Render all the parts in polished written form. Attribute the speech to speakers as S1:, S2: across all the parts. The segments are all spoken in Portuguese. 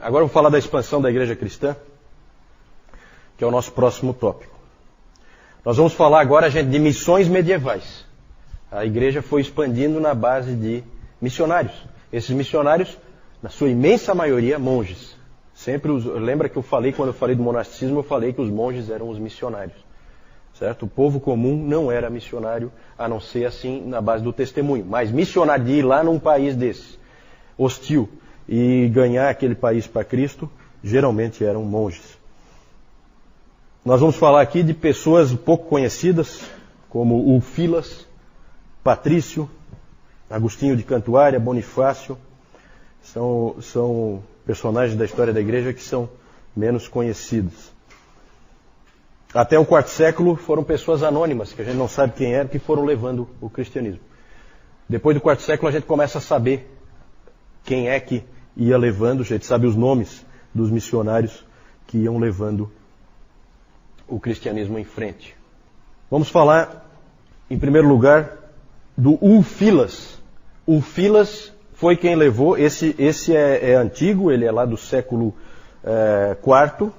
S1: Agora eu vou falar da expansão da igreja cristã, que é o nosso próximo tópico. Nós vamos falar agora, gente, de missões medievais. A igreja foi expandindo na base de missionários. Esses missionários, na sua imensa maioria, monges. Lembra que eu falei, quando eu falei do monasticismo, eu falei que os monges eram os missionários. Certo? O povo comum não era missionário, a não ser assim na base do testemunho. Mas missionário de ir lá num país desse, hostil, e ganhar aquele país para Cristo, geralmente eram monges. Nós vamos falar aqui de pessoas pouco conhecidas, como o Filas, Patrício, Agostinho de Cantuária, Bonifácio. São personagens da história da igreja que são menos conhecidos. Até o quarto século foram pessoas anônimas, que a gente não sabe quem eram, que foram levando o cristianismo. Depois do quarto século a gente começa a saber quem é que ia levando, a gente sabe os nomes dos missionários que iam levando o cristianismo em frente. Vamos falar, em primeiro lugar, do Ulfilas. Ulfilas foi quem levou, esse é antigo, ele é lá do século IV.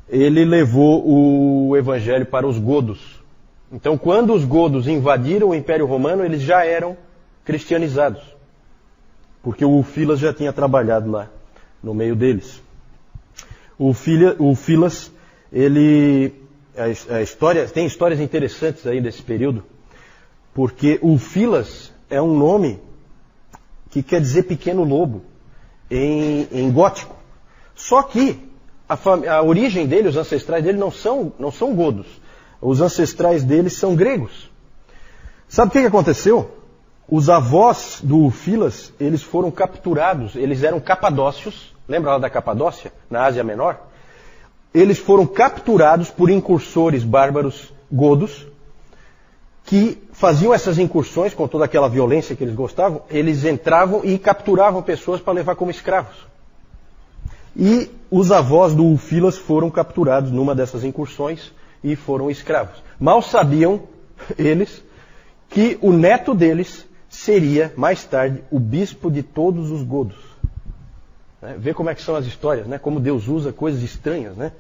S1: Ele levou o evangelho para os godos. Então, quando os godos invadiram o Império Romano, eles já eram cristianizados. Porque o Ulfilas já tinha trabalhado lá no meio deles. O Ulfilas, tem histórias interessantes aí desse período, porque Ulfilas é um nome que quer dizer pequeno lobo em gótico. Só que a origem dele, os ancestrais dele não são godos. Os ancestrais deles são gregos. Sabe o que aconteceu? Os avós do Ulfilas, eles foram capturados, eles eram capadócios, lembra lá da Capadócia, na Ásia Menor? Eles foram capturados por incursores bárbaros godos, que faziam essas incursões com toda aquela violência que eles gostavam, eles entravam e capturavam pessoas para levar como escravos. E os avós do Ulfilas foram capturados numa dessas incursões e foram escravos. Mal sabiam eles que o neto deles seria, mais tarde, o bispo de todos os godos. Vê como é que são as histórias, né? Como Deus usa coisas estranhas, né?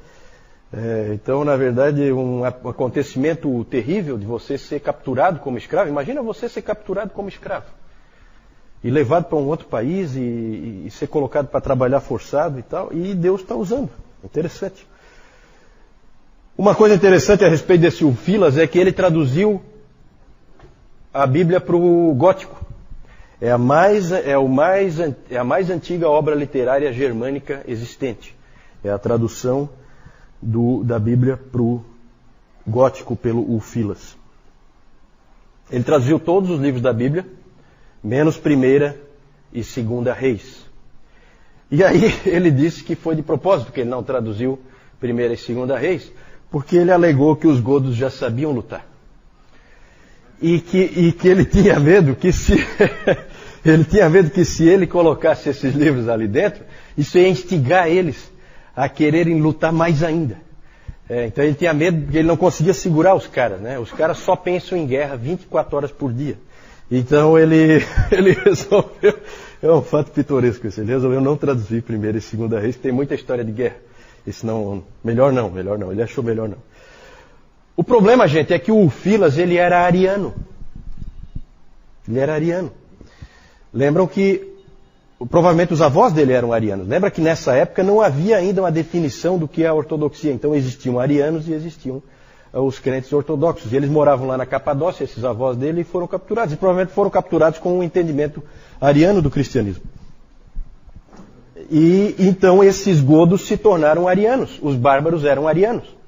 S1: Então, na verdade, um acontecimento terrível de você ser capturado como escravo. Imagina você ser capturado como escravo. E levado para um outro país e ser colocado para trabalhar forçado e tal. E Deus está usando. Interessante. Uma coisa interessante a respeito desse Ulfilas é que ele traduziu a Bíblia para o gótico. É a mais antiga obra literária germânica existente. É a tradução da Bíblia para o gótico pelo Ulfilas. Ele traduziu todos os livros da Bíblia, menos 1ª e 2ª Reis. E aí ele disse que foi de propósito que ele não traduziu 1ª e 2ª Reis, porque ele alegou que os godos já sabiam lutar. E que ele tinha medo que se ele colocasse esses livros ali dentro, isso ia instigar eles a quererem lutar mais ainda. Então ele tinha medo porque ele não conseguia segurar os caras, né? Os caras só pensam em guerra 24 horas por dia. Então ele resolveu, é um fato pitoresco esse, ele resolveu não traduzir 1ª e 2ª Reis, tem muita história de guerra. Melhor não, ele achou melhor não. O problema, gente, é que o Ulfilas, ele era ariano. Lembram que provavelmente os avós dele eram arianos. Lembra que nessa época não havia ainda uma definição do que é a ortodoxia. Então existiam arianos e existiam os crentes ortodoxos. E eles moravam lá na Capadócia, esses avós dele, e foram capturados. E provavelmente foram capturados com um entendimento ariano do cristianismo. E então esses godos se tornaram arianos. Os bárbaros eram arianos.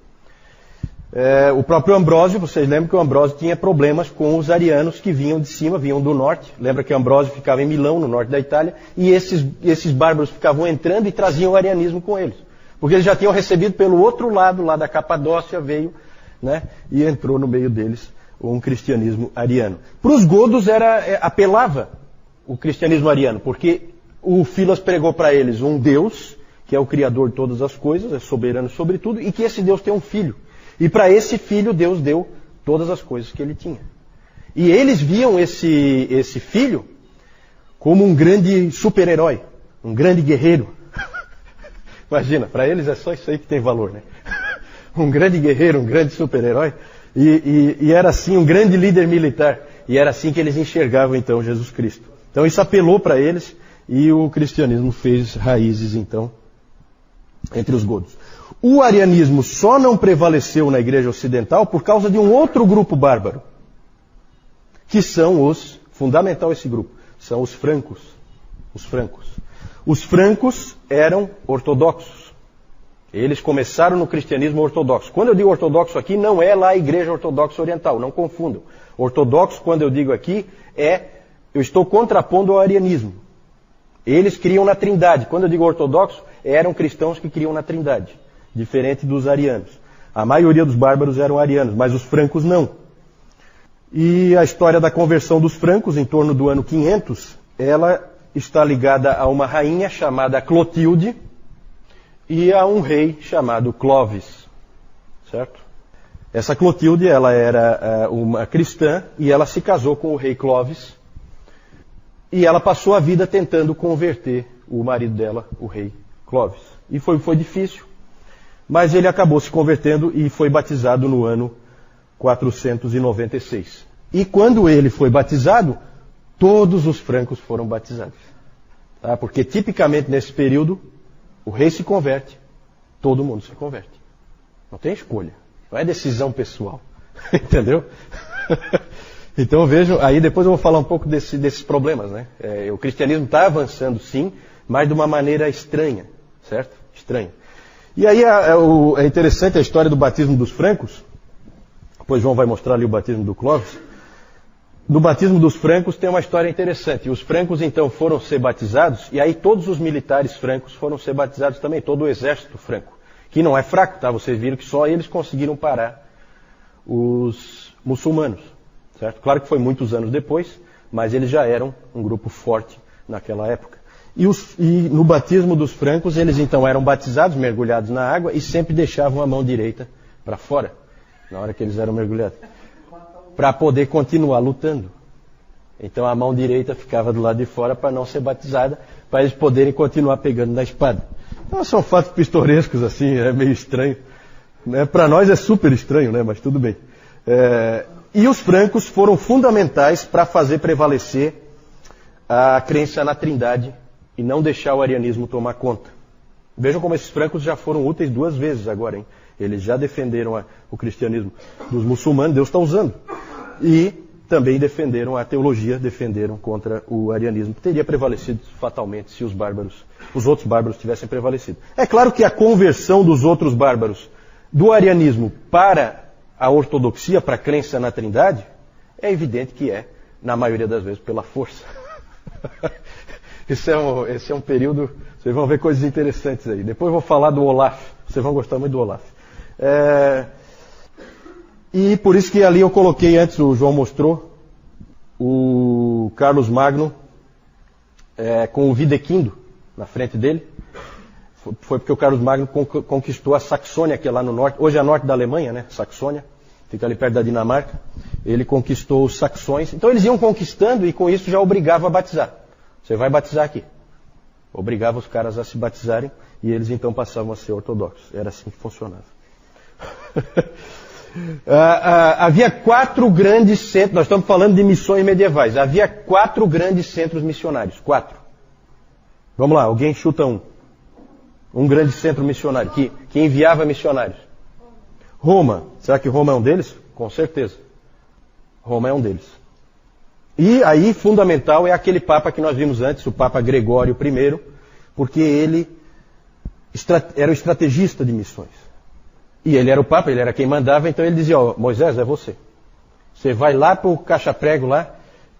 S1: O próprio Ambrósio, vocês lembram que o Ambrósio tinha problemas com os arianos que vinham de cima, vinham do norte. Lembra que o Ambrósio ficava em Milão, no norte da Itália, e esses bárbaros ficavam entrando e traziam o arianismo com eles. Porque eles já tinham recebido pelo outro lado, lá da Capadócia, veio, né, e entrou no meio deles um cristianismo ariano. Para os godos apelava o cristianismo ariano, porque o Filas pregou para eles um Deus, que é o Criador de todas as coisas, é soberano sobre tudo, e que esse Deus tem um filho. E para esse filho Deus deu todas as coisas que ele tinha. E eles viam esse filho como um grande super-herói, um grande guerreiro. Imagina, para eles é só isso aí que tem valor, né? Um grande guerreiro, um grande super-herói, e era assim, um grande líder militar. E era assim que eles enxergavam então Jesus Cristo. Então isso apelou para eles e o cristianismo fez raízes então entre os godos. O arianismo só não prevaleceu na igreja ocidental por causa de um outro grupo bárbaro, que são fundamental esse grupo, são os francos. Os francos. Os francos eram ortodoxos. Eles começaram no cristianismo ortodoxo. Quando eu digo ortodoxo aqui, não é lá a igreja ortodoxa oriental, não confundam. Ortodoxo, quando eu digo aqui, eu estou contrapondo ao arianismo. Eles criam na Trindade. Quando eu digo ortodoxo, eram cristãos que criam na Trindade, diferente dos arianos. A maioria dos bárbaros eram arianos, mas os francos não. E a história da conversão dos francos, em torno do ano 500, ela está ligada a uma rainha chamada Clotilde e a um rei chamado Clovis, certo? Essa Clotilde, ela era uma cristã e ela se casou com o rei Clovis e ela passou a vida tentando converter o marido dela, o rei Clovis. E foi difícil, mas ele acabou se convertendo e foi batizado no ano 496. E quando ele foi batizado, todos os francos foram batizados. Tá? Porque tipicamente nesse período, o rei se converte, todo mundo se converte. Não tem escolha, não é decisão pessoal. Entendeu? Então vejam, aí depois eu vou falar um pouco desses problemas, né? O cristianismo está avançando sim, mas de uma maneira estranha, certo? Estranha. E aí é interessante a história do batismo dos francos. Depois João vai mostrar ali o batismo do Clovis. No batismo dos francos tem uma história interessante. Os francos então foram ser batizados, e aí todos os militares francos foram ser batizados também, todo o exército franco. Que não é fraco, tá? Vocês viram que só eles conseguiram parar os muçulmanos, certo? Claro que foi muitos anos depois, mas eles já eram um grupo forte naquela época. E no batismo dos francos, eles então eram batizados, mergulhados na água, e sempre deixavam a mão direita para fora, na hora que eles eram mergulhados, para poder continuar lutando. Então a mão direita ficava do lado de fora para não ser batizada, para eles poderem continuar pegando na espada. Então são fatos pitorescos assim, é meio estranho. Né? Para nós é super estranho, né? Mas tudo bem. E os francos foram fundamentais para fazer prevalecer a crença na Trindade e não deixar o arianismo tomar conta. Vejam como esses francos já foram úteis 2 vezes agora, hein? Eles já defenderam o cristianismo dos muçulmanos, Deus está usando. E também defenderam a teologia, defenderam contra o arianismo, que teria prevalecido fatalmente se os outros bárbaros tivessem prevalecido. É claro que a conversão dos outros bárbaros do arianismo para a ortodoxia, para a crença na Trindade, é evidente que na maioria das vezes, pela força. Esse é um período, vocês vão ver coisas interessantes aí. Depois eu vou falar do Olaf, vocês vão gostar muito do Olaf. E por isso que ali eu coloquei antes, o João mostrou, o Carlos Magno com o Videquindo na frente dele. Foi porque o Carlos Magno conquistou a Saxônia, que é lá no norte, hoje é norte da Alemanha, né? Saxônia, fica ali perto da Dinamarca. Ele conquistou os saxões. Então eles iam conquistando e com isso já obrigava a batizar. Você vai batizar aqui. Obrigava os caras a se batizarem e eles então passavam a ser ortodoxos. Era assim que funcionava. Havia 4 grandes centros, nós estamos falando de missões medievais. Havia 4 grandes centros missionários. 4. Vamos lá, alguém chuta um. Um grande centro missionário que enviava missionários. Roma. Será que Roma é um deles? Com certeza. Roma é um deles. E aí, fundamental, é aquele Papa que nós vimos antes, o Papa Gregório I, porque ele era o estrategista de missões. E ele era o Papa, ele era quem mandava, então ele dizia, Moisés, é você. Você vai lá para o caixa-prego lá,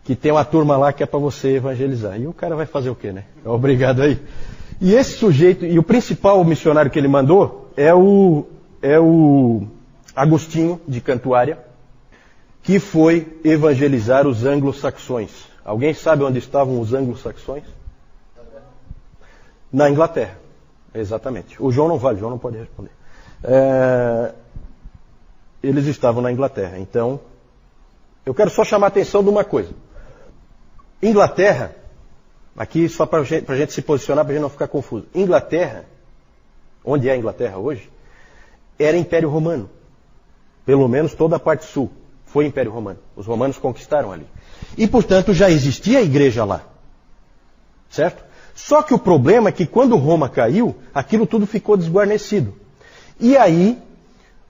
S1: que tem uma turma lá que é para você evangelizar. E o cara vai fazer o quê, né? É obrigado aí. E esse sujeito, e o principal missionário que ele mandou é o Agostinho de Cantuária, que foi evangelizar os anglo-saxões. Alguém sabe onde estavam os anglo-saxões? Na Inglaterra, exatamente. O João não vale, o João não pode responder. Eles estavam na Inglaterra. Então, eu quero só chamar a atenção de uma coisa. Inglaterra, aqui só para a gente se posicionar, para a gente não ficar confuso. Inglaterra onde é a Inglaterra hoje, era Império Romano. Pelo menos toda a parte sul foi Império Romano. Os romanos conquistaram ali. E, portanto, já existia a igreja lá. Certo? Só que o problema é que quando Roma caiu, aquilo tudo ficou desguarnecido. E aí,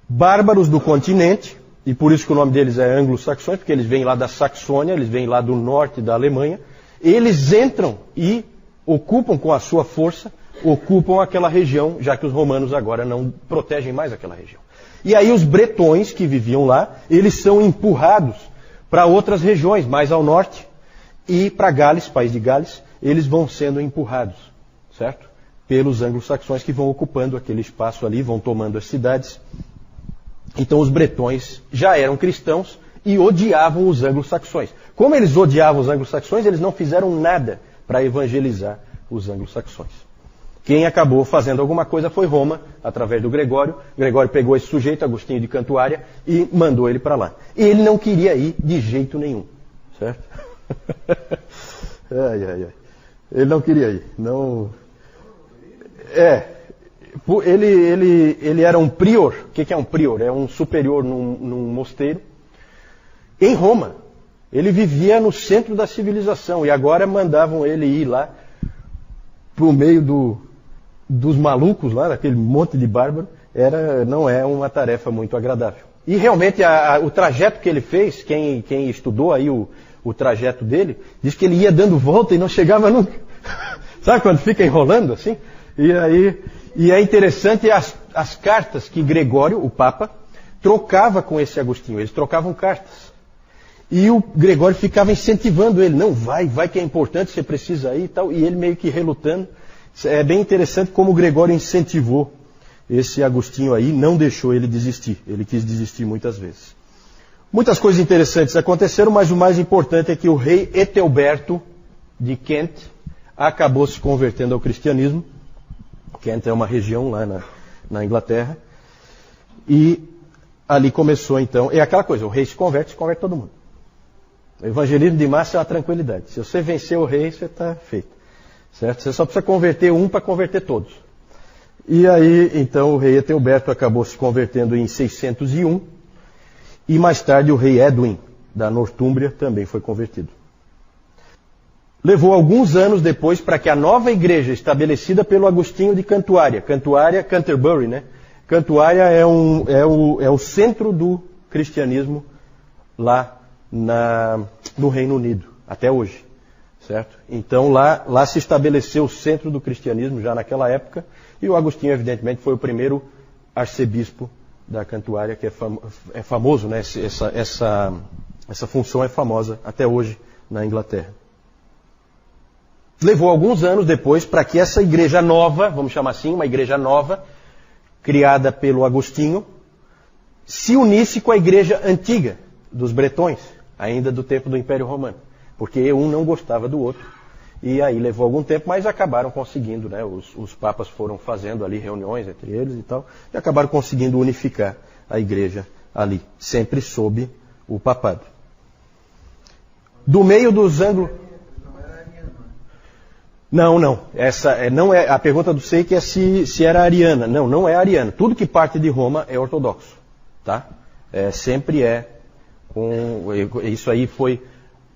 S1: bárbaros do continente, e por isso que o nome deles é anglo-saxões, porque eles vêm lá da Saxônia, eles vêm lá do norte da Alemanha, eles entram e ocupam com a sua força, ocupam aquela região, já que os romanos agora não protegem mais aquela região. E aí os bretões que viviam lá, eles são empurrados para outras regiões, mais ao norte, e para Gales, país de Gales, eles vão sendo empurrados, certo? Pelos anglo-saxões que vão ocupando aquele espaço ali, vão tomando as cidades. Então os bretões já eram cristãos e odiavam os anglo-saxões. Como eles odiavam os anglo-saxões, eles não fizeram nada para evangelizar os anglo-saxões. Quem acabou fazendo alguma coisa foi Roma, através do Gregório. Gregório pegou esse sujeito, Agostinho de Cantuária, e mandou ele para lá. E ele não queria ir de jeito nenhum, certo? Ele não queria ir. Não... Ele era um prior. O que é um prior? É um superior num mosteiro. Em Roma. Ele vivia no centro da civilização. E agora mandavam ele ir lá para o meio dos malucos, lá, daquele monte de bárbaro. Não é uma tarefa muito agradável. E realmente o trajeto que ele fez, quem estudou aí o trajeto dele, diz que ele ia dando volta e não chegava nunca. Sabe quando fica enrolando assim? E é interessante as cartas que Gregório, o Papa, trocava com esse Agostinho. Eles trocavam cartas. E o Gregório ficava incentivando ele. Não, vai que é importante, você precisa ir e tal. E ele meio que relutando. É bem interessante como o Gregório incentivou esse Agostinho aí, não deixou ele desistir. Ele quis desistir muitas vezes. Muitas coisas interessantes aconteceram, mas o mais importante é que o rei Etelberto de Kent acabou se convertendo ao cristianismo. Kent é uma região lá na Inglaterra. E ali começou então, é aquela coisa, o rei se converte todo mundo. O evangelismo de massa é uma tranquilidade. Se você vencer o rei, você está feito. Certo? Você só precisa converter um para converter todos. E aí, então, o rei Etelberto acabou se convertendo em 601. E mais tarde o rei Edwin, da Nortúmbria, também foi convertido. Levou alguns anos depois para que a nova igreja estabelecida pelo Agostinho de Cantuária, Canterbury, né? Cantuária é o centro do cristianismo lá no Reino Unido, até hoje, certo? Então lá se estabeleceu o centro do cristianismo já naquela época, e o Agostinho, evidentemente, foi o primeiro arcebispo da Cantuária, que é famoso, né? Essa função é famosa até hoje na Inglaterra. Levou alguns anos depois para que essa igreja nova, vamos chamar assim, uma igreja nova, criada pelo Agostinho, se unisse com a igreja antiga dos bretões, ainda do tempo do Império Romano. Porque um não gostava do outro. E aí levou algum tempo, mas acabaram conseguindo, né? Os papas foram fazendo ali reuniões entre eles e tal, e acabaram conseguindo unificar a igreja ali, sempre sob o papado. Do meio dos anglo... Não. Não é a pergunta do Seik é se era ariana. Não é ariana. Tudo que parte de Roma é ortodoxo, tá? Sempre é isso aí foi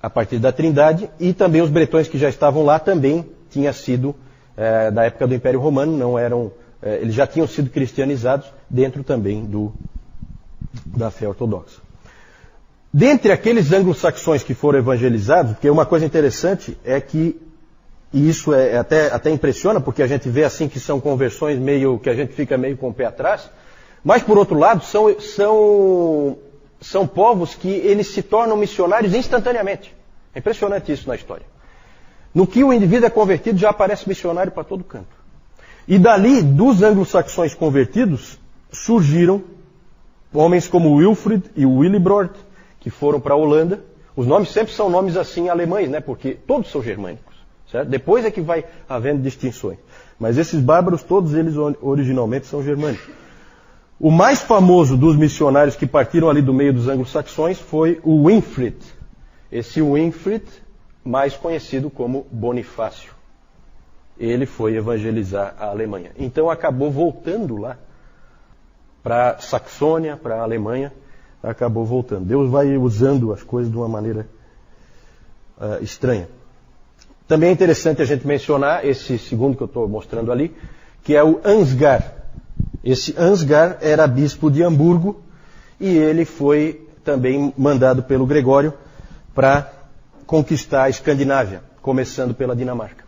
S1: a partir da Trindade, e também os bretões que já estavam lá também tinha sido da época do Império Romano, não eram, eles já tinham sido cristianizados dentro também da fé ortodoxa. Dentre aqueles anglo-saxões que foram evangelizados, porque uma coisa interessante é que, e isso até impressiona, porque a gente vê assim que são conversões meio, que a gente fica meio com o pé atrás, mas por outro lado são povos que eles se tornam missionários instantaneamente. É impressionante isso na história. No que o indivíduo é convertido, já aparece missionário para todo canto. E dali, dos anglo-saxões convertidos, surgiram homens como Wilfrid e Willibrord, que foram para a Holanda. Os nomes sempre são nomes assim alemães, né? Porque todos são germânicos. Certo? Depois é que vai havendo distinções. Mas esses bárbaros, todos eles originalmente são germânicos. O mais famoso dos missionários que partiram ali do meio dos anglo-saxões foi o Winfrid. Esse Winfrid, mais conhecido como Bonifácio. ele foi evangelizar a Alemanha. Então acabou voltando lá para Saxônia, para a Alemanha, acabou voltando. Deus vai usando as coisas de uma maneira estranha. Também é interessante a gente mencionar esse segundo que eu estou mostrando ali, que é o Ansgar. Esse Ansgar era bispo de Hamburgo e ele foi também mandado pelo Gregório para conquistar a Escandinávia, começando pela Dinamarca.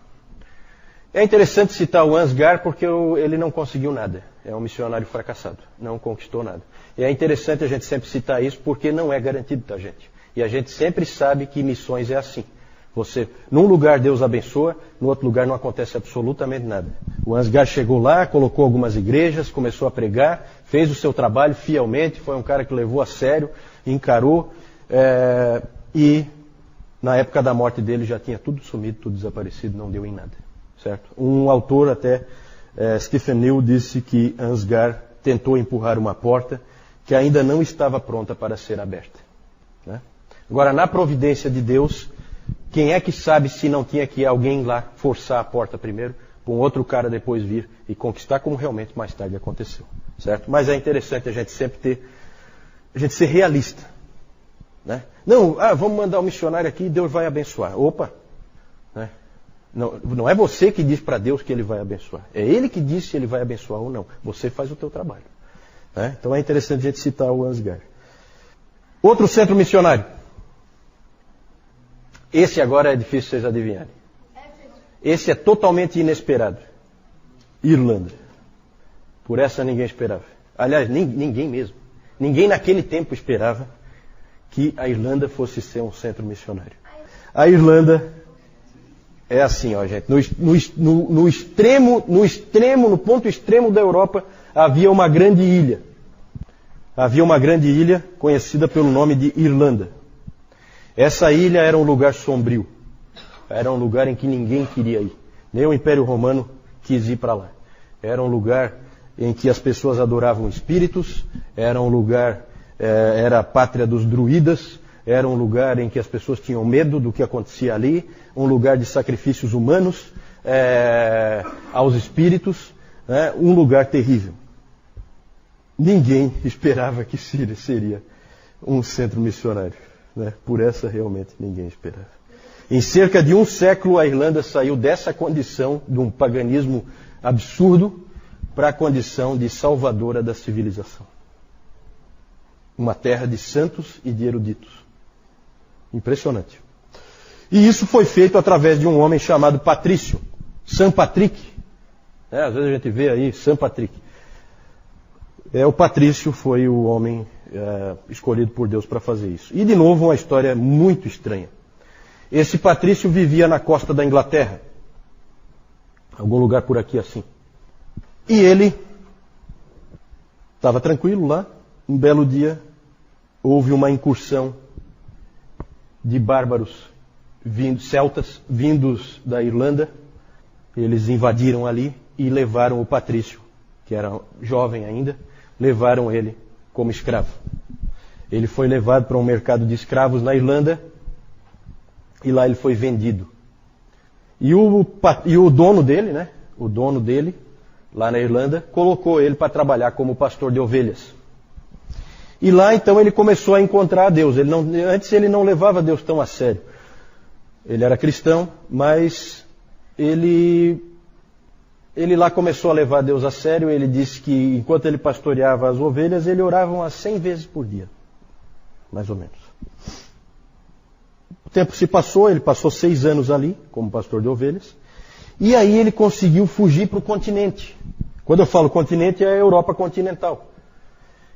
S1: É interessante citar o Ansgar porque ele não conseguiu nada. É um missionário fracassado, não conquistou nada. E é interessante a gente sempre citar isso porque não é garantido, tá, gente? E a gente sempre sabe que missões é assim. Num lugar Deus abençoa, no outro lugar não acontece absolutamente nada. O Ansgar chegou lá, colocou algumas igrejas, começou a pregar, fez o seu trabalho fielmente, foi um cara que levou a sério, encarou, e na época da morte dele já tinha tudo sumido, tudo desaparecido, não deu em nada. Certo? Um autor até, Stephen New, disse que Ansgar tentou empurrar uma porta que ainda não estava pronta para ser aberta. Né? Agora, na providência de Deus, quem é que sabe se não tinha que alguém lá forçar a porta primeiro, para um outro cara depois vir e conquistar, como realmente mais tarde aconteceu. Certo? Mas é interessante a gente sempre ser realista. Né? Não, vamos mandar um missionário aqui e Deus vai abençoar. Opa! Né? Não é você que diz para Deus que Ele vai abençoar. É Ele que diz se Ele vai abençoar ou não. Você faz o teu trabalho. Né? Então é interessante a gente citar o Ansgar. Outro centro missionário. Esse agora é difícil vocês adivinharem. Esse é totalmente inesperado. Irlanda. Por essa ninguém esperava. Aliás, ninguém mesmo. Ninguém naquele tempo esperava que a Irlanda fosse ser um centro missionário. A Irlanda é assim, ó, gente. No ponto extremo da Europa, havia uma grande ilha. Havia uma grande ilha conhecida pelo nome de Irlanda. Essa ilha era um lugar sombrio. Era um lugar em que ninguém queria ir. Nem o Império Romano quis ir para lá. Era um lugar em que as pessoas adoravam espíritos. Era um lugar, era a pátria dos druidas. Era um lugar em que as pessoas tinham medo do que acontecia ali. Um lugar de sacrifícios humanos aos espíritos. Um lugar terrível. Ninguém esperava que Síria seria um centro missionário. Por essa realmente ninguém esperava. Em cerca de um século a Irlanda saiu dessa condição de um paganismo absurdo para a condição de salvadora da civilização. Uma terra de santos e de eruditos. Impressionante. E isso foi feito através de um homem chamado Patrício, São Patrick. Às vezes a gente vê aí São Patrick. O Patrício foi o homem escolhido por Deus para fazer isso. E de novo uma história muito estranha. Esse Patrício vivia na costa da Inglaterra. Algum lugar por aqui assim. E ele estava tranquilo lá. Um belo dia houve uma incursão de bárbaros celtas vindos da Irlanda. Eles invadiram ali e levaram o Patrício, que era jovem ainda, levaram ele como escravo. Ele foi levado para um mercado de escravos na Irlanda e lá ele foi vendido. E o dono dele, o dono dele, lá na Irlanda, colocou ele para trabalhar como pastor de ovelhas. E lá então ele começou a encontrar a Deus. Antes ele não levava Deus tão a sério. Ele era cristão, mas ele lá começou a levar Deus a sério. Ele disse que enquanto ele pastoreava as ovelhas, ele orava umas 100 vezes por dia. Mais ou menos. O tempo se passou, ele passou 6 anos ali, como pastor de ovelhas. E aí ele conseguiu fugir para o continente. Quando eu falo continente, é a Europa continental.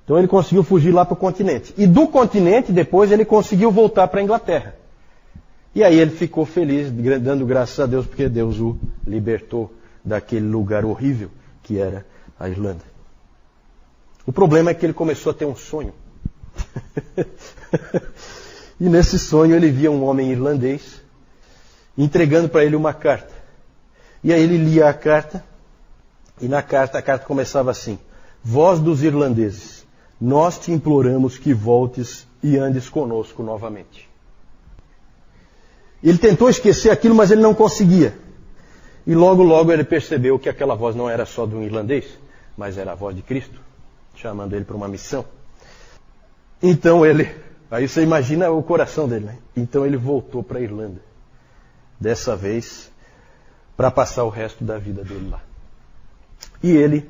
S1: Então ele conseguiu fugir lá para o continente. E do continente, depois, ele conseguiu voltar para a Inglaterra. E aí ele ficou feliz, dando graças a Deus, porque Deus o libertou daquele lugar horrível que era a Irlanda. O problema é que ele começou a ter um sonho. E nesse sonho ele via um homem irlandês entregando para ele uma carta. E aí ele lia a carta, e na carta a carta começava assim: Vós dos irlandeses, nós te imploramos que voltes e andes conosco novamente. Ele tentou esquecer aquilo, mas ele não conseguia. E logo, logo ele percebeu que aquela voz não era só de um irlandês, mas era a voz de Cristo, chamando ele para uma missão. Então aí você imagina o coração dele, né? Então ele voltou para a Irlanda. Dessa vez, para passar o resto da vida dele lá. E ele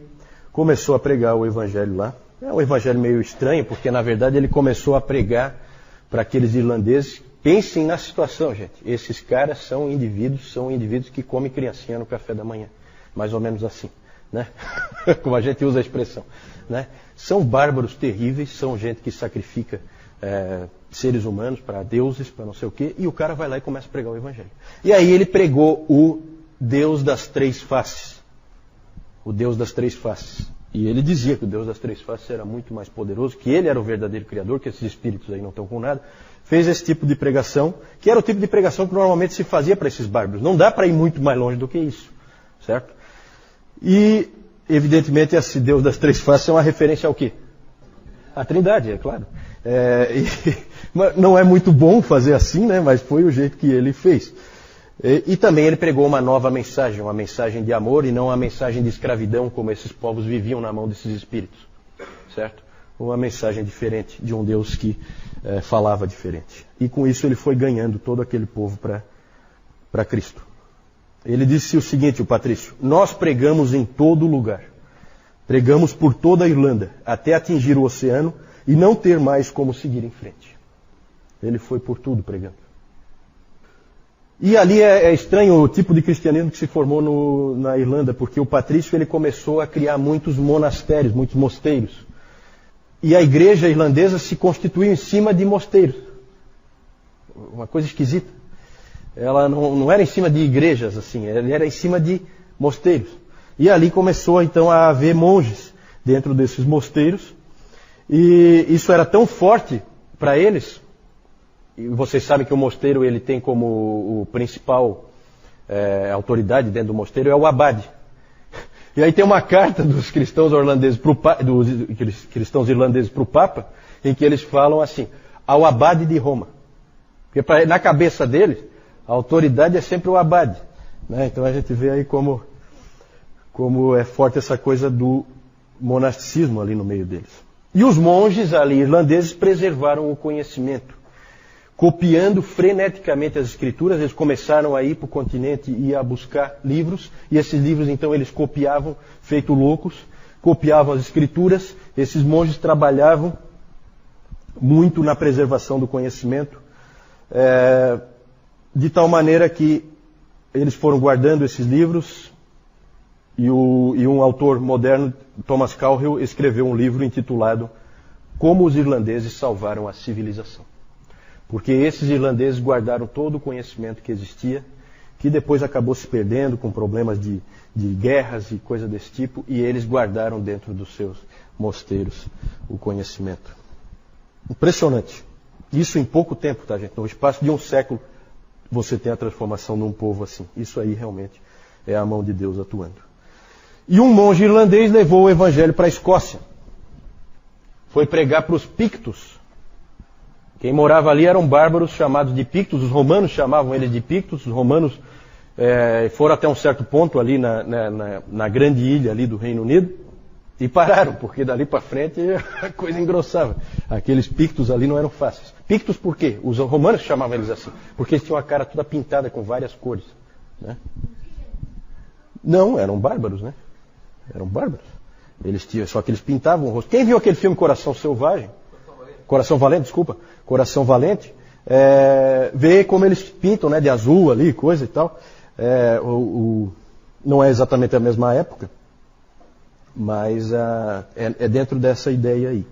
S1: começou a pregar o evangelho lá. É um evangelho meio estranho, porque na verdade ele começou a pregar para aqueles irlandeses. Pensem na situação, gente. Esses caras são indivíduos que comem criancinha no café da manhã. Mais ou menos assim, né? Como a gente usa a expressão, né? São bárbaros terríveis, são gente que sacrifica seres humanos para deuses, para não sei o quê, e o cara vai lá e começa a pregar o evangelho. E aí ele pregou o Deus das três faces. O Deus das três faces. E ele dizia que o Deus das três faces era muito mais poderoso, que ele era o verdadeiro Criador, que esses espíritos aí não estão com nada. Fez esse tipo de pregação, que era o tipo de pregação que normalmente se fazia para esses bárbaros. Não dá para ir muito mais longe do que isso, certo? E, evidentemente, esse Deus das três faces é uma referência ao quê? A Trindade, é claro. Não é muito bom fazer assim, né? Mas foi o jeito que ele fez. E também ele pregou uma nova mensagem, uma mensagem de amor e não uma mensagem de escravidão, como esses povos viviam na mão desses espíritos, certo? Uma mensagem diferente de um Deus que falava diferente. E com isso ele foi ganhando todo aquele povo para Cristo. Ele disse o seguinte, o Patrício: nós pregamos em todo lugar. Pregamos por toda a Irlanda, até atingir o oceano e não ter mais como seguir em frente. Ele foi por tudo pregando. E ali é estranho o tipo de cristianismo que se formou na Irlanda, porque o Patrício ele começou a criar muitos monastérios, muitos mosteiros. E a igreja irlandesa se constituiu em cima de mosteiros. Uma coisa esquisita. Ela não era em cima de igrejas, assim, ela era em cima de mosteiros. E ali começou então a haver monges dentro desses mosteiros. E isso era tão forte para eles. E vocês sabem que o mosteiro ele tem como o principal autoridade dentro do mosteiro é o abade. E aí tem uma carta dos cristãos irlandeses para o Papa, em que eles falam assim: ao abade de Roma. Porque na cabeça deles, a autoridade é sempre o abade, né? Então a gente vê aí como é forte essa coisa do monasticismo ali no meio deles. E os monges ali irlandeses preservaram o conhecimento. Copiando freneticamente as escrituras, eles começaram a ir para o continente e a buscar livros, e esses livros então eles copiavam, feito loucos, copiavam as escrituras. Esses monges trabalhavam muito na preservação do conhecimento, de tal maneira que eles foram guardando esses livros, e um autor moderno, Thomas Cowhill, escreveu um livro intitulado Como os Irlandeses Salvaram a Civilização. Porque esses irlandeses guardaram todo o conhecimento que existia, que depois acabou se perdendo com problemas de guerras e coisa desse tipo, e eles guardaram dentro dos seus mosteiros o conhecimento. Impressionante. Isso em pouco tempo, tá, gente? No espaço de um século, você tem a transformação de um povo assim. Isso aí realmente é a mão de Deus atuando. E um monge irlandês levou o evangelho para a Escócia. Foi pregar para os Pictos. Quem morava ali eram bárbaros chamados de Pictos, os romanos chamavam eles de Pictos, os romanos foram até um certo ponto ali na grande ilha ali do Reino Unido e pararam, porque dali para frente a coisa engrossava. Aqueles Pictos ali não eram fáceis. Pictos por quê? Os romanos chamavam eles assim, porque eles tinham a cara toda pintada com várias cores, né? Não, eram bárbaros, né? Eram bárbaros. Só que eles pintavam o rosto. Quem viu aquele filme Coração Selvagem? Coração Valente, desculpa. Coração Valente. Vê como eles pintam, né, de azul ali, coisa e tal. Não é exatamente a mesma época, mas é dentro dessa ideia aí.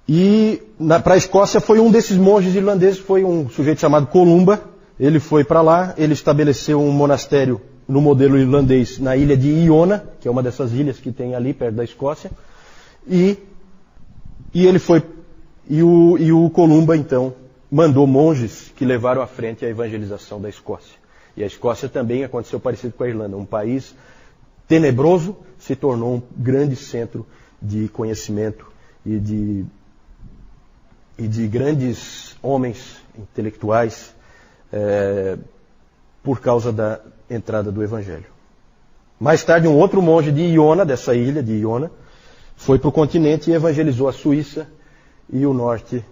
S1: E para a Escócia foi um desses monges irlandeses, foi um sujeito chamado Columba. Ele foi para lá, ele estabeleceu um monastério no modelo irlandês na ilha de Iona, que é uma dessas ilhas que tem ali perto da Escócia. E ele foi... E o Columba, então, mandou monges que levaram à frente a evangelização da Escócia. E a Escócia também aconteceu parecido com a Irlanda. Um país tenebroso se tornou um grande centro de conhecimento e de grandes homens intelectuais por causa da entrada do Evangelho. Mais tarde, um outro monge de Iona, dessa ilha de Iona, foi para o continente e evangelizou a Suíça e o norte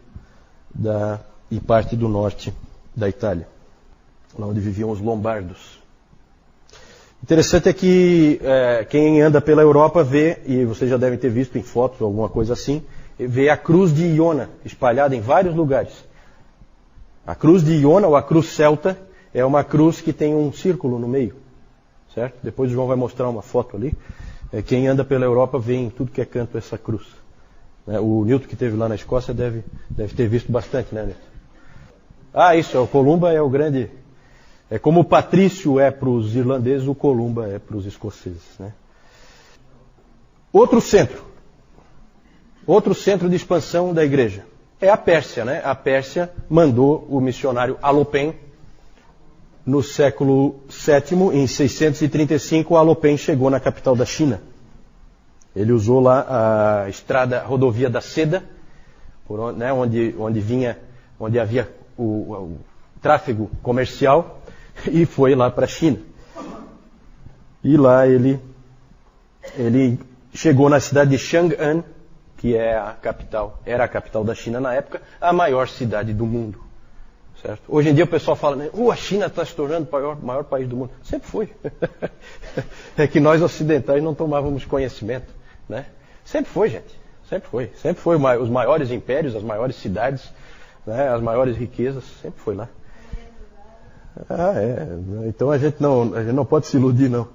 S1: e parte do norte da Itália, lá onde viviam os lombardos. Interessante é que quem anda pela Europa vê, e vocês já devem ter visto em fotos ou alguma coisa assim, vê a cruz de Iona espalhada em vários lugares. A cruz de Iona, ou a cruz celta, é uma cruz que tem um círculo no meio, certo? Depois o João vai mostrar uma foto ali. Quem anda pela Europa vê em tudo que é canto essa cruz. O Newton, que esteve lá na Escócia, deve ter visto bastante, né, Newton? Isso, o Columba é o grande... É como o Patrício é para os irlandeses, o Columba é para os escoceses, né? Outro centro de expansão da igreja é a Pérsia, né? A Pérsia mandou o missionário Alopen. No século VII, em 635, Alopen chegou na capital da China. Ele usou lá a rodovia da Seda, onde havia o tráfego comercial, e foi lá para a China. E lá ele chegou na cidade de Chang'an, que era a capital da China na época, a maior cidade do mundo. Certo? Hoje em dia o pessoal fala, né, a China está se tornando o maior país do mundo. Sempre foi. É que nós ocidentais não tomávamos conhecimento, né? Sempre foi, gente. Sempre foi. Sempre foi os maiores impérios, as maiores cidades, né, as maiores riquezas. Sempre foi lá. Então a gente não pode se iludir, não.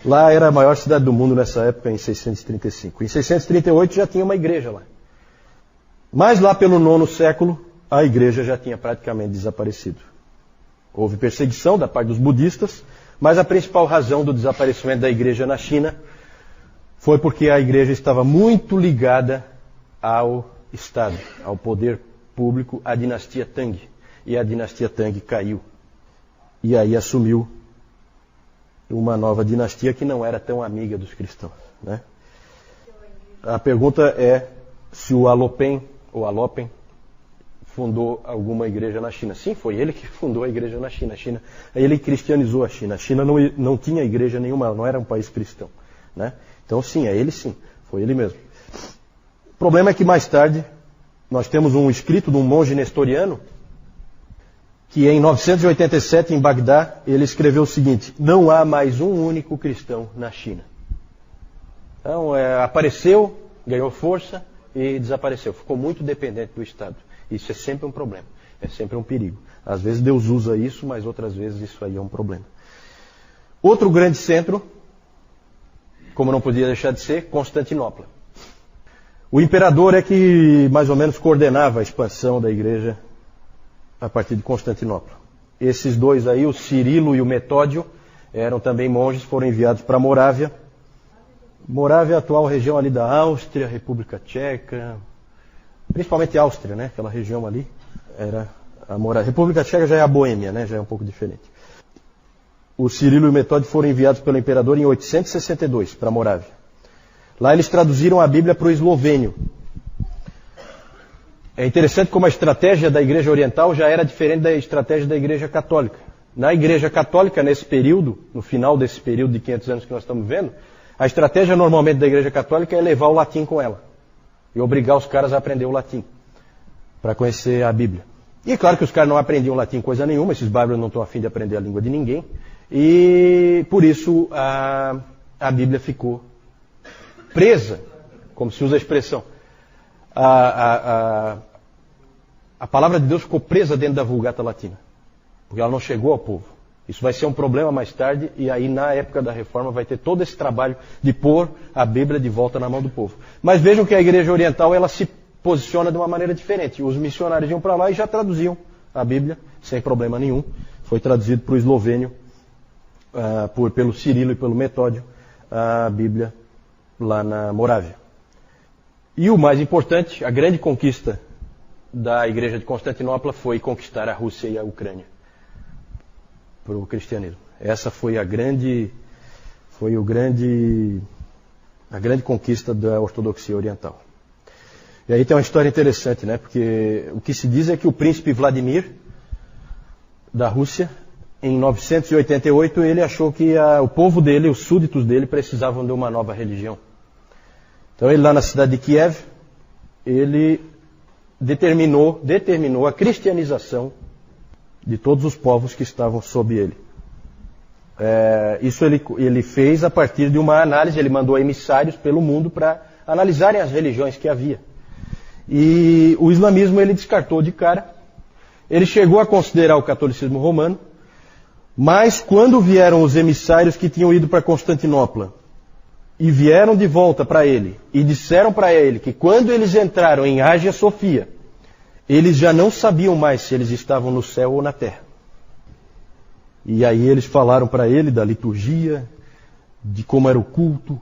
S1: Lá era a maior cidade do mundo nessa época, em 635. Em 638 já tinha uma igreja lá. Mas lá pelo 9º século, a igreja já tinha praticamente desaparecido. Houve perseguição da parte dos budistas, mas a principal razão do desaparecimento da igreja na China foi porque a igreja estava muito ligada ao Estado, ao poder público, à dinastia Tang. E a dinastia Tang caiu. E aí assumiu uma nova dinastia que não era tão amiga dos cristãos, né? A pergunta é se o Alopen fundou alguma igreja na China. Sim, foi ele que fundou a igreja na China. Ele cristianizou a China. A China não tinha igreja nenhuma, não era um país cristão, né? Então sim, foi ele mesmo. O problema é que mais tarde nós temos um escrito de um monge nestoriano que em 987 em Bagdá ele escreveu o seguinte: não há mais um único cristão na China. Então apareceu, ganhou força e desapareceu. Ficou muito dependente do Estado. Isso é sempre um problema, é sempre um perigo. Às vezes Deus usa isso, mas outras vezes isso aí é um problema. Outro grande centro, como não podia deixar de ser, Constantinopla. O imperador é que mais ou menos coordenava a expansão da igreja a partir de Constantinopla. Esses dois aí, o Cirilo e o Metódio, eram também monges, foram enviados para Morávia. Morávia é a atual região ali da Áustria, República Tcheca, principalmente Áustria, né? Aquela região ali era a Morávia. República Tcheca já é a Boêmia, né? Já é um pouco diferente. O Cirilo e o Metódio foram enviados pelo imperador em 862 para Morávia. Lá eles traduziram a Bíblia para o eslovênio. É interessante como a estratégia da Igreja Oriental já era diferente da estratégia da Igreja Católica. Na Igreja Católica, nesse período, no final desse período de 500 anos que nós estamos vendo, a estratégia normalmente da Igreja Católica é levar o latim com ela e obrigar os caras a aprender o latim para conhecer a Bíblia. E é claro que os caras não aprendiam latim coisa nenhuma, esses bárbaros não estão a fim de aprender a língua de ninguém, e por isso a Bíblia ficou presa, como se usa a expressão. A palavra de Deus ficou presa dentro da Vulgata Latina, porque ela não chegou ao povo. Isso vai ser um problema mais tarde, e aí na época da Reforma vai ter todo esse trabalho de pôr a Bíblia de volta na mão do povo. Mas vejam que a Igreja Oriental ela se posiciona de uma maneira diferente. Os missionários iam para lá e já traduziam a Bíblia, sem problema nenhum. Foi traduzido para o eslovênio, pelo Cirilo e pelo Metódio, a Bíblia lá na Morávia. E o mais importante, a grande conquista da Igreja de Constantinopla foi conquistar a Rússia e a Ucrânia para o cristianismo. Essa foi a grande conquista da ortodoxia oriental. E aí tem uma história interessante, né? Porque o que se diz é que o príncipe Vladimir da Rússia em 988, ele achou que o povo dele, os súditos dele, precisavam de uma nova religião. Então ele lá na cidade de Kiev, ele determinou a cristianização de todos os povos que estavam sob ele. Isso ele fez a partir de uma análise, ele mandou emissários pelo mundo para analisarem as religiões que havia. E o islamismo ele descartou de cara. Ele chegou a considerar o catolicismo romano, mas quando vieram os emissários que tinham ido para Constantinopla e vieram de volta para ele e disseram para ele que quando eles entraram em Ágia Sofia, eles já não sabiam mais se eles estavam no céu ou na terra. E aí eles falaram para ele da liturgia, de como era o culto,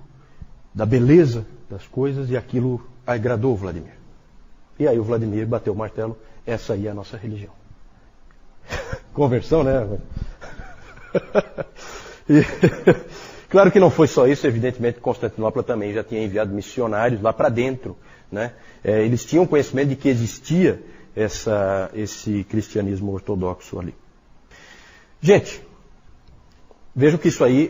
S1: da beleza das coisas, e aquilo agradou o Vladimir. E aí o Vladimir bateu o martelo, essa aí é a nossa religião. Conversão, né? Claro que não foi só isso, evidentemente Constantinopla também já tinha enviado missionários lá para dentro, né? Eles tinham conhecimento de que existia esse cristianismo ortodoxo ali. Gente, vejam que isso aí,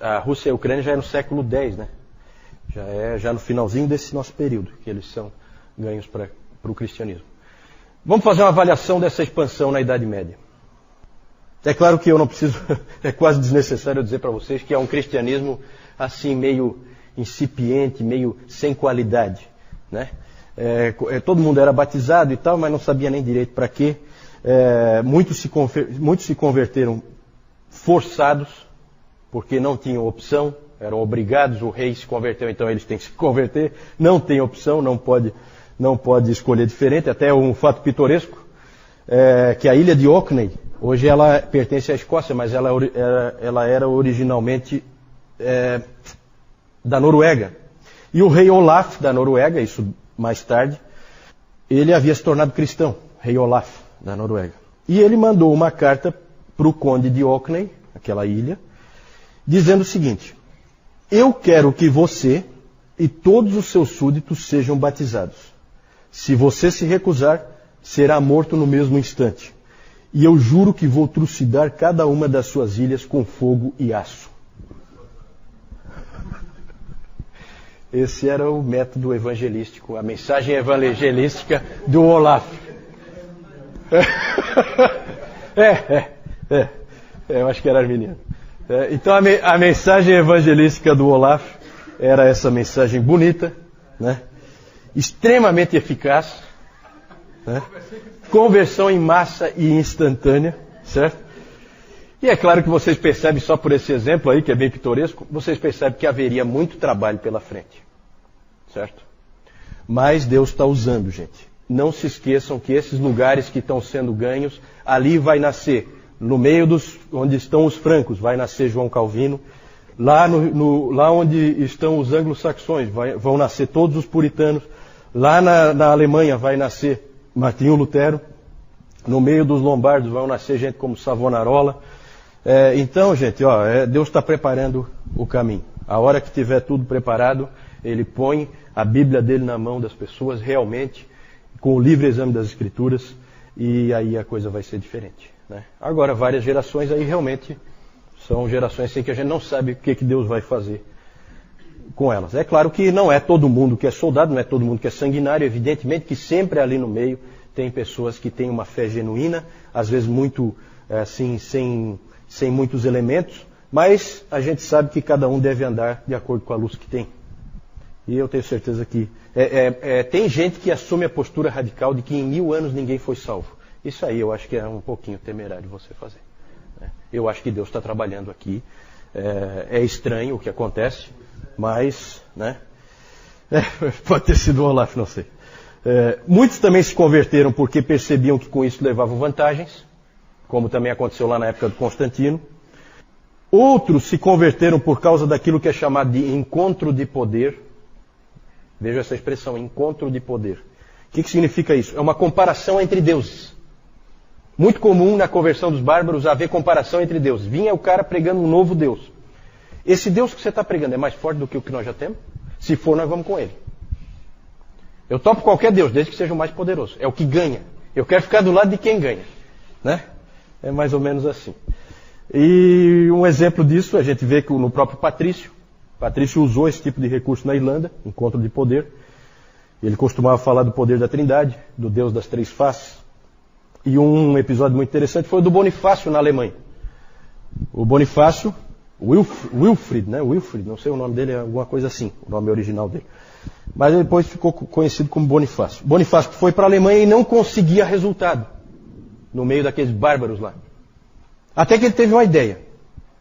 S1: a Rússia e a Ucrânia já é no século X, né? Já no finalzinho desse nosso período, que eles são ganhos para o cristianismo. Vamos fazer uma avaliação dessa expansão na Idade Média. É claro que eu não preciso, é quase desnecessário eu dizer para vocês que é um cristianismo assim meio incipiente, meio sem qualidade, né? Todo mundo era batizado e tal, mas não sabia nem direito para quê. Muitos se converteram forçados, porque não tinham opção, eram obrigados, o rei se converteu, então eles têm que se converter, não tem opção, não pode escolher diferente. Até um fato pitoresco, que a ilha de Orkney, hoje ela pertence à Escócia, mas ela era originalmente da Noruega. E o rei Olaf da Noruega, isso mais tarde, ele havia se tornado cristão, rei Olaf da Noruega. E ele mandou uma carta para o conde de Orkney, aquela ilha, dizendo o seguinte: eu quero que você e todos os seus súditos sejam batizados. Se você se recusar, será morto no mesmo instante. E eu juro que vou trucidar cada uma das suas ilhas com fogo e aço. Esse era o método evangelístico, a mensagem evangelística do Olaf. Eu acho que era arminiano. Então a mensagem evangelística do Olaf era essa mensagem bonita, né? Extremamente eficaz, né? Conversão em massa e instantânea, certo? E é claro que vocês percebem, só por esse exemplo aí, que é bem pitoresco, vocês percebem que haveria muito trabalho pela frente, certo? Mas Deus está usando, gente. Não se esqueçam que esses lugares que estão sendo ganhos, ali vai nascer, no meio onde estão os francos, vai nascer João Calvino. Lá onde estão os anglo-saxões, vão nascer todos os puritanos. Lá na Alemanha vai nascer Martinho Lutero. No meio dos lombardos vão nascer gente como Savonarola. Então, gente, Deus está preparando o caminho. A hora que tiver tudo preparado, Ele põe a Bíblia dele na mão das pessoas realmente, com o livre exame das Escrituras, e aí a coisa vai ser diferente, né? Agora, várias gerações aí realmente são gerações assim que a gente não sabe o que Deus vai fazer com elas. É claro que não é todo mundo que é soldado, não é todo mundo que é sanguinário, evidentemente que sempre ali no meio tem pessoas que têm uma fé genuína, às vezes muito assim, sem muitos elementos, mas a gente sabe que cada um deve andar de acordo com a luz que tem. E eu tenho certeza que tem gente que assume a postura radical de que em 1000 anos ninguém foi salvo. Isso aí eu acho que é um pouquinho temerário você fazer, né? Eu acho que Deus está trabalhando aqui. É estranho o que acontece, mas, né? Pode ter sido o Olaf, não sei. Muitos também se converteram porque percebiam que com isso levavam vantagens, como também aconteceu lá na época do Constantino. Outros se converteram por causa daquilo que é chamado de encontro de poder. Veja essa expressão, encontro de poder. O que significa isso? É uma comparação entre deuses. Muito comum na conversão dos bárbaros haver comparação entre deuses. Vinha o cara pregando um novo Deus. Esse Deus que você está pregando é mais forte do que o que nós já temos? Se for, nós vamos com ele. Eu topo qualquer Deus, desde que seja o mais poderoso. É o que ganha. Eu quero ficar do lado de quem ganha, né? É mais ou menos assim. E um exemplo disso a gente vê que no próprio Patrício. Patrício usou esse tipo de recurso na Irlanda, encontro de poder. Ele costumava falar do poder da Trindade, do Deus das três faces. E um episódio muito interessante foi o do Bonifácio na Alemanha. O Bonifácio, Wilfrid, né? Wilfrid, não sei o nome dele, é alguma coisa assim, o nome original dele. Mas ele depois ficou conhecido como Bonifácio. Bonifácio foi para a Alemanha e não conseguia resultado no meio daqueles bárbaros lá. Até que ele teve uma ideia.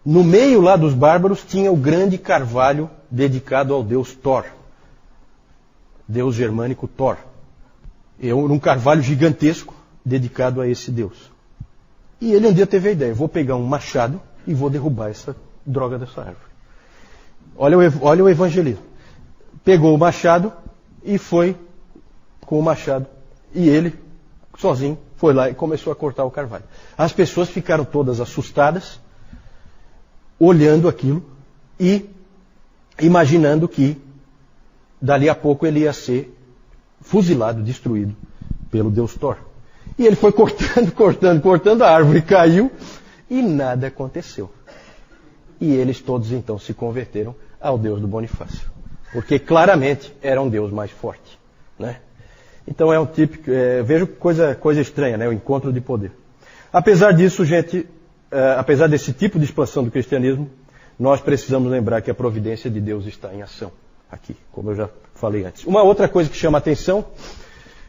S1: No meio lá dos bárbaros tinha o grande carvalho dedicado ao deus Thor. Deus germânico Thor. Um carvalho gigantesco dedicado a esse deus. E ele um dia teve a ideia, vou pegar um machado e vou derrubar essa droga dessa árvore. Olha o evangelismo. Pegou o machado e foi com o machado. E ele, sozinho, foi lá e começou a cortar o carvalho. As pessoas ficaram todas assustadas, olhando aquilo e imaginando que dali a pouco ele ia ser fuzilado, destruído pelo deus Thor. E ele foi cortando, a árvore caiu e nada aconteceu. E eles todos então se converteram ao Deus do Bonifácio. Porque claramente era um Deus mais forte. Né? Então é um típico, vejo coisa estranha, né? O encontro de poder. Apesar disso, gente, apesar desse tipo de expansão do cristianismo, nós precisamos lembrar que a providência de Deus está em ação aqui, como eu já falei antes. Uma outra coisa que chama a atenção,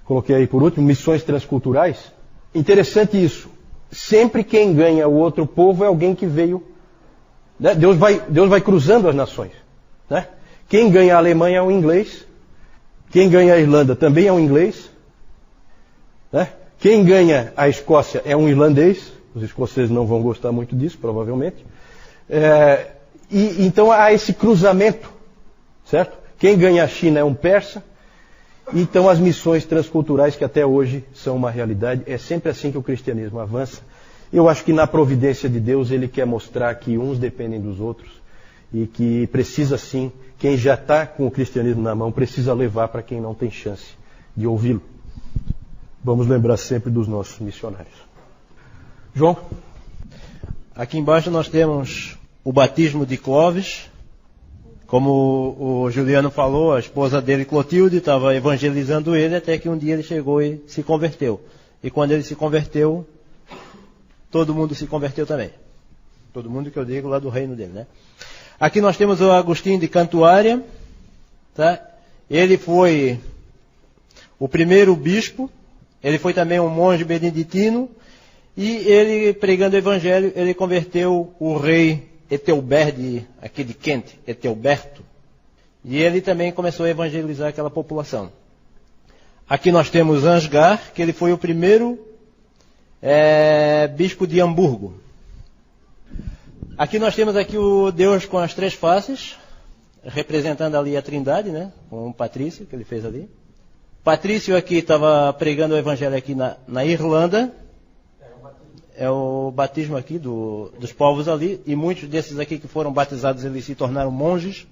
S1: coloquei aí por último, missões transculturais. Interessante isso. Sempre quem ganha o outro povo é alguém que veio. Né? Deus vai cruzando as nações. Né? Quem ganha a Alemanha é um inglês. Quem ganha a Irlanda também é um inglês. Né? Quem ganha a Escócia é um irlandês. Os escoceses não vão gostar muito disso, provavelmente. Então há esse cruzamento. Certo? Quem ganha a China é um persa. Então as missões transculturais que até hoje são uma realidade, é sempre assim que o cristianismo avança. Eu acho que na providência de Deus ele quer mostrar que uns dependem dos outros e que precisa sim, quem já está com o cristianismo na mão, precisa levar para quem não tem chance de ouvi-lo. Vamos lembrar sempre dos nossos missionários. João?
S2: Aqui embaixo nós temos o batismo de Clovis. Como o Juliano falou, a esposa dele, Clotilde, estava evangelizando ele até que um dia ele chegou e se converteu. E quando ele se converteu, todo mundo se converteu também. Todo mundo que eu digo lá do reino dele, né? Aqui nós temos o Agostinho de Cantuária, tá? Ele foi o primeiro bispo, ele foi também um monge beneditino, e ele, pregando o evangelho, ele converteu o rei Ethelbert, aqui de Kent, Ethelberto, e ele também começou a evangelizar aquela população. Aqui nós temos Ansgar, que ele foi o primeiro bispo de Hamburgo. Aqui nós temos aqui o Deus com as três faces, representando ali a Trindade, né? Com o Patrício, que ele fez ali. Patrício aqui estava pregando o evangelho aqui na Irlanda. É o batismo aqui dos povos ali, e muitos desses aqui que foram batizados, eles se tornaram monges.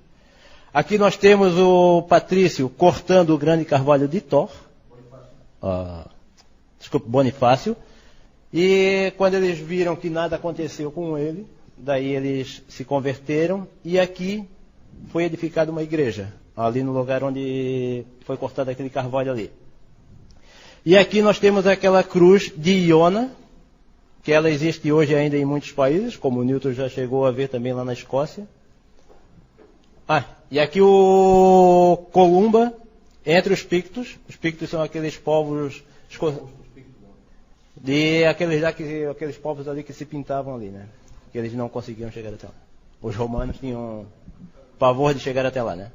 S2: Aqui nós temos o Patrício cortando o grande carvalho de Thor. Bonifácio. E quando eles viram que nada aconteceu com ele, daí eles se converteram, e aqui foi edificada uma igreja, ali no lugar onde foi cortado aquele carvalho ali. E aqui nós temos aquela cruz de Iona, que ela existe hoje ainda em muitos países, como o Newton já chegou a ver também lá na Escócia. E aqui o Columba, entre os Pictos. Os Pictos são aqueles povos aqueles povos ali que se pintavam ali, né? Que eles não conseguiam chegar até lá. Os romanos tinham pavor de chegar até lá, né?